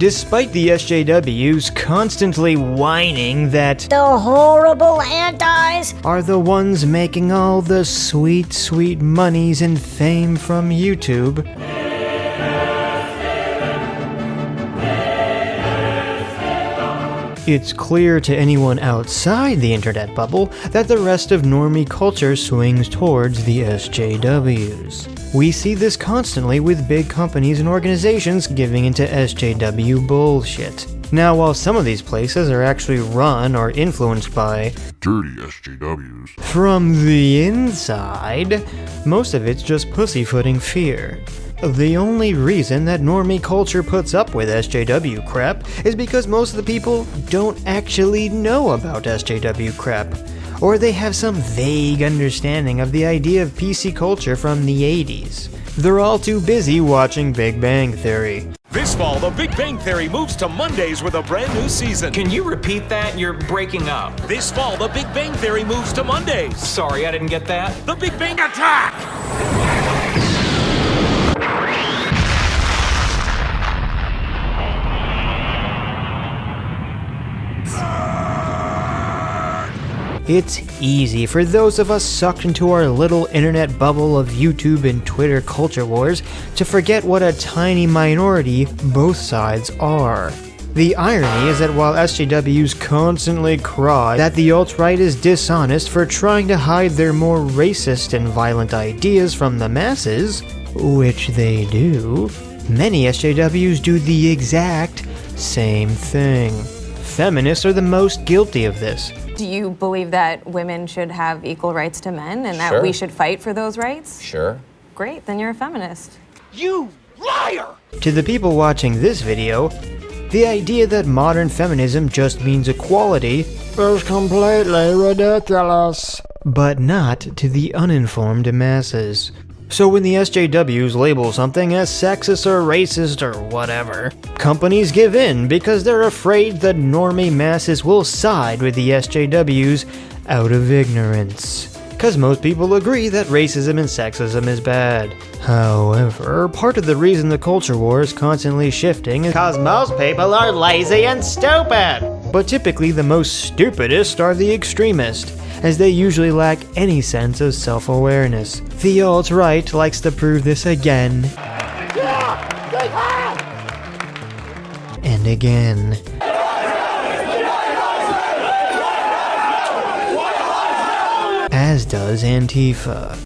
Despite the SJWs constantly whining that the horrible antis are the ones making all the sweet, sweet monies and fame from YouTube, it's clear to anyone outside the internet bubble that the rest of normie culture swings towards the SJWs. We see this constantly with big companies and organizations giving into SJW bullshit. Now, while some of these places are actually run or influenced by dirty SJWs from the inside, most of it's just pussyfooting fear. The only reason that normie culture puts up with SJW crap is because most of the people don't actually know about SJW crap, or they have some vague understanding of the idea of PC culture from the 80s. They're all too busy watching Big Bang Theory. This fall, The Big Bang Theory moves to Mondays with a brand new season. Can you repeat that? You're breaking up. This fall, The Big Bang Theory moves to Mondays. Sorry, I didn't get that. The Big Bang Attack! It's easy for those of us sucked into our little internet bubble of YouTube and Twitter culture wars to forget what a tiny minority both sides are. The irony is that while SJWs constantly cry that the alt-right is dishonest for trying to hide their more racist and violent ideas from the masses, which they do, many SJWs do the exact same thing. Feminists are the most guilty of this. Do you believe that women should have equal rights to men and that we should fight for those rights? Sure. Great, then you're a feminist. You liar! To the people watching this video, the idea that modern feminism just means equality is completely ridiculous. But not to the uninformed masses. So when the SJWs label something as sexist or racist or whatever, companies give in because they're afraid the normie masses will side with the SJWs out of ignorance. Cause most people agree that racism and sexism is bad. However, part of the reason the culture war is constantly shifting is cause most people are lazy and stupid. But typically the most stupidest are the extremists, as they usually lack any sense of self-awareness. The alt-right likes to prove this again and again. As does Antifa.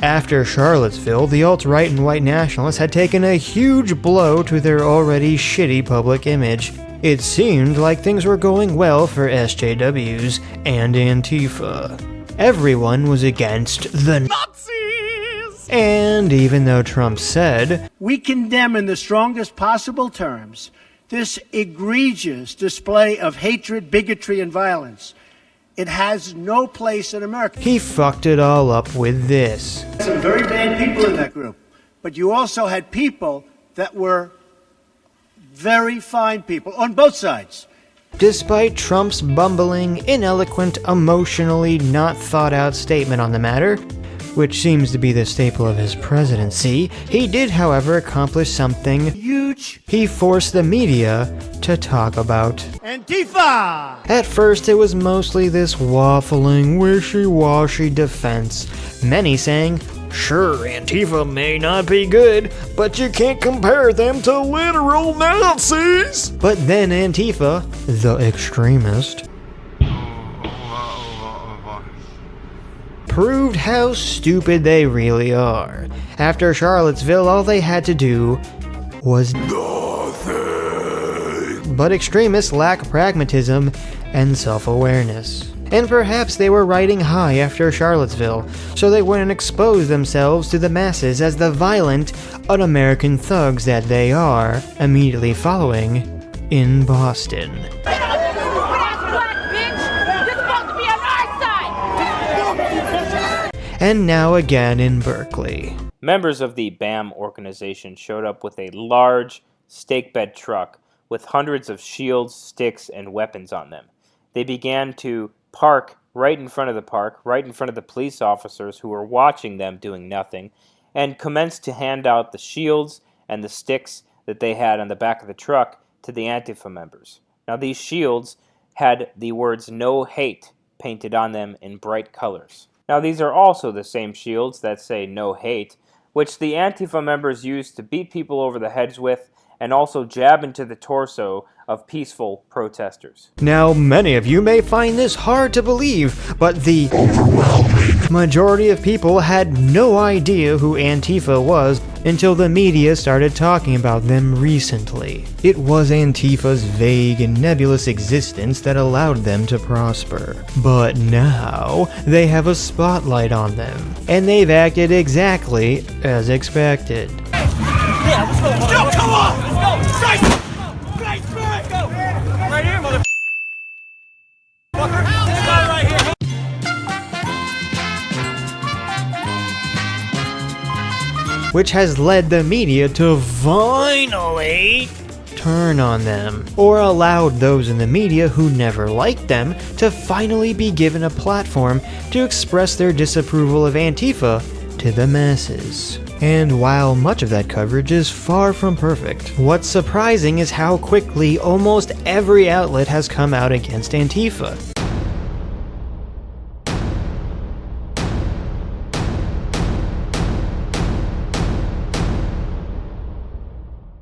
After Charlottesville, the alt-right and white nationalists had taken a huge blow to their already shitty public image. It seemed like things were going well for SJWs and Antifa. Everyone was against the Nazis! And even though Trump said, "We condemn in the strongest possible terms this egregious display of hatred, bigotry, and violence. It has no place in America." He fucked it all up with this. Some very bad people in that group, but you also had people that were very fine people on both sides. Despite Trump's bumbling, ineloquent, emotionally not thought out statement on the matter, which seems to be the staple of his presidency, he did, however, accomplish something Huge. He forced the media to talk about Antifa! At first, it was mostly this waffling, wishy-washy defense, many saying, sure, Antifa may not be good, but you can't compare them to literal Nazis! But then Antifa, the extremist, proved how stupid they really are. After Charlottesville, all they had to do was nothing. But extremists lack pragmatism and self-awareness. And perhaps they were riding high after Charlottesville, so they wouldn't expose themselves to the masses as the violent, un-American thugs that they are, immediately following in Boston. And now again in Berkeley. Members of the BAM organization showed up with a large stake bed truck with hundreds of shields, sticks, and weapons on them. They began to park right in front of the police officers who were watching them doing nothing, and commenced to hand out the shields and the sticks that they had on the back of the truck to the Antifa members. Now, these shields had the words "No Hate" painted on them in bright colors. Now, these are also the same shields that say "No Hate," which the Antifa members used to beat people over the heads with and also jab into the torso of peaceful protesters. Now, many of you may find this hard to believe, but the majority of people had no idea who Antifa was until the media started talking about them recently. It was Antifa's vague and nebulous existence that allowed them to prosper. But now, they have a spotlight on them, and they've acted exactly as expected. Yeah, let's go. Yo, come on! Let's go! Strike! Strike! Strike! Go! Right here, mother... Fucker! This guy right here! Which has led the media to finally turn on them, or allowed those in the media who never liked them to finally be given a platform to express their disapproval of Antifa to the masses. And while much of that coverage is far from perfect, what's surprising is how quickly almost every outlet has come out against Antifa.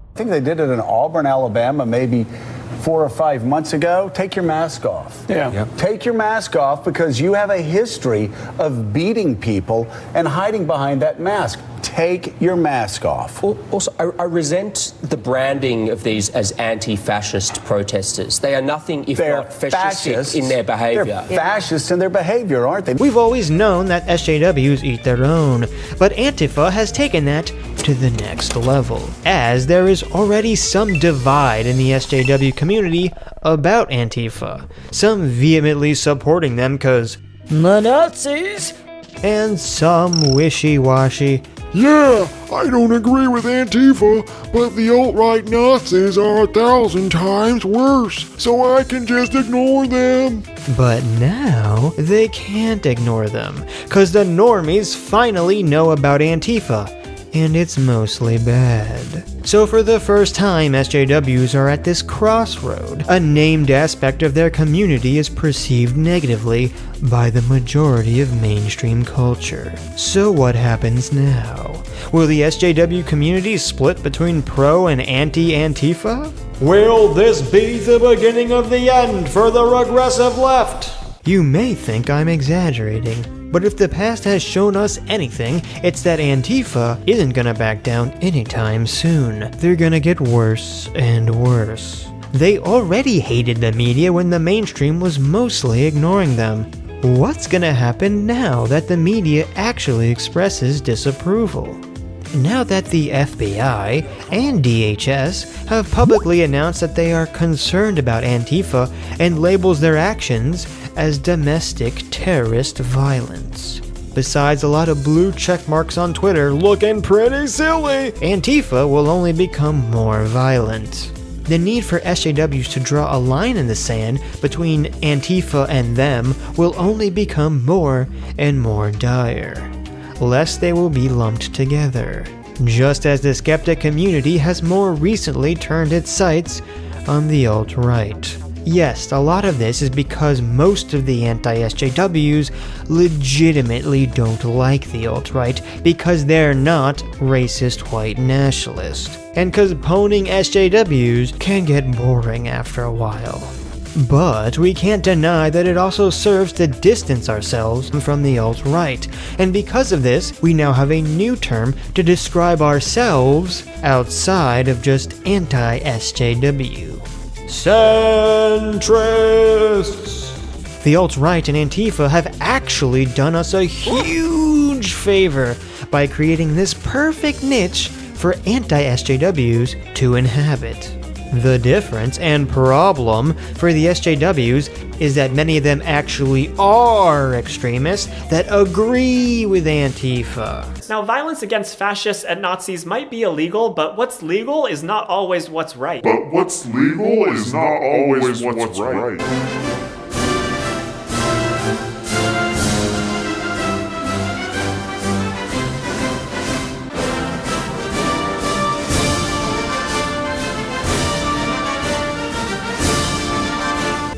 I think they did it in Auburn, Alabama, maybe 4 or 5 months ago. Take your mask off. Yeah. Yep. Take your mask off because you have a history of beating people and hiding behind that mask. Take your mask off. Also, I resent the branding of these as anti-fascist protesters. They are nothing if not fascistic in their behavior. They're fascists in their behavior, aren't they? We've always known that SJWs eat their own, but Antifa has taken that to the next level, as there is already some divide in the SJW community about Antifa. Some vehemently supporting them cause the Nazis, and some wishy-washy. Yeah, I don't agree with Antifa, but the alt-right Nazis are 1,000 times worse, so I can just ignore them. But now, they can't ignore them, cause the normies finally know about Antifa, and it's mostly bad. So for the first time, SJWs are at this crossroad. A named aspect of their community is perceived negatively by the majority of mainstream culture. So what happens now? Will the SJW community split between pro and anti-Antifa? Will this be the beginning of the end for the regressive left? You may think I'm exaggerating, but if the past has shown us anything, it's that Antifa isn't gonna back down anytime soon. They're gonna get worse and worse. They already hated the media when the mainstream was mostly ignoring them. What's gonna happen now that the media actually expresses disapproval? Now that the FBI and DHS have publicly announced that they are concerned about Antifa and labels their actions as domestic terrorist violence. Besides a lot of blue check marks on Twitter looking pretty silly, Antifa will only become more violent. The need for SJWs to draw a line in the sand between Antifa and them will only become more and more dire, lest they will be lumped together, just as the skeptic community has more recently turned its sights on the alt-right. Yes, a lot of this is because most of the anti-SJWs legitimately don't like the alt-right because they're not racist white nationalists, and because pwning SJWs can get boring after a while. But we can't deny that it also serves to distance ourselves from the alt-right, and because of this, we now have a new term to describe ourselves outside of just anti-SJW. Centrists! The alt-right and Antifa have actually done us a huge favor by creating this perfect niche for anti-SJWs to inhabit. The difference and problem for the SJWs is that many of them actually are extremists that agree with Antifa. Now, violence against fascists and Nazis might be illegal, but what's legal is not always what's right. But what's legal is not always what's right.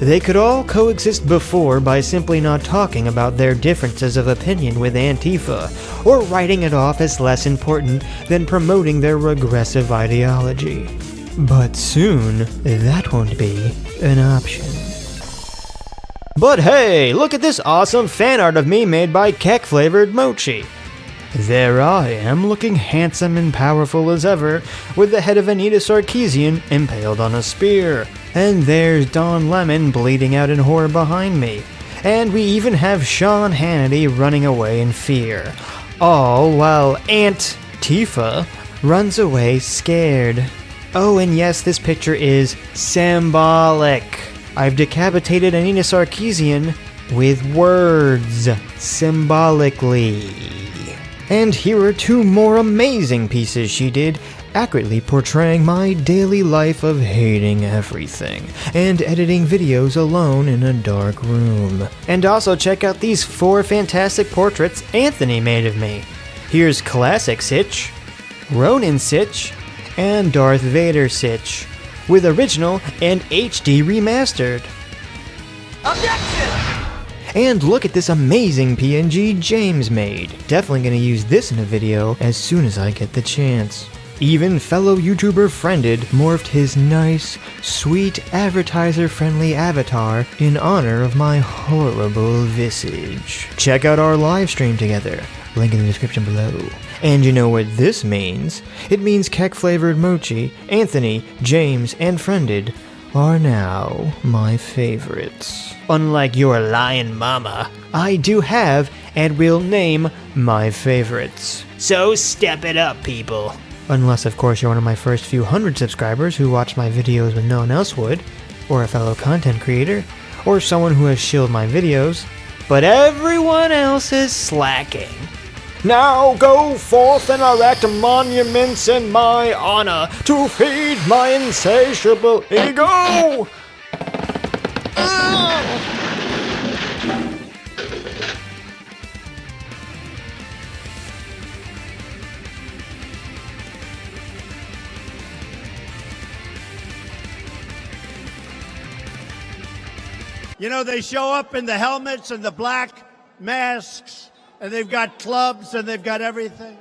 They could all coexist before by simply not talking about their differences of opinion with Antifa, or writing it off as less important than promoting their regressive ideology. But soon, that won't be an option. But hey, look at this awesome fan art of me made by Kek-flavored Mochi. There I am, looking handsome and powerful as ever, with the head of Anita Sarkeesian impaled on a spear. And there's Don Lemon bleeding out in horror behind me. And we even have Sean Hannity running away in fear. All while Antifa runs away scared. Oh, and yes, this picture is symbolic. I've decapitated Anita Sarkeesian with words, symbolically. And here are two more amazing pieces she did, accurately portraying my daily life of hating everything, and editing videos alone in a dark room. And also check out these 4 fantastic portraits Anthony made of me. Here's Classic Sitch, Ronin Sitch, and Darth Vader Sitch, with original and HD remastered. Objection! And look at this amazing PNG James made. Definitely gonna use this in a video as soon as I get the chance. Even fellow YouTuber Friended morphed his nice, sweet, advertiser-friendly avatar in honor of my horrible visage. Check out our live stream together, link in the description below. And you know what this means? It means Kek-flavored Mochi, Anthony, James, and Friended are now my favorites. Unlike your lying mama, I do have and will name my favorites. So step it up, people. Unless, of course, you're one of my first few hundred subscribers who watch my videos when no one else would, or a fellow content creator, or someone who has shilled my videos. But everyone else is slacking. Now go forth and erect monuments in my honor to feed my insatiable ego! You know, they show up in the helmets and the black masks, and they've got clubs and they've got everything.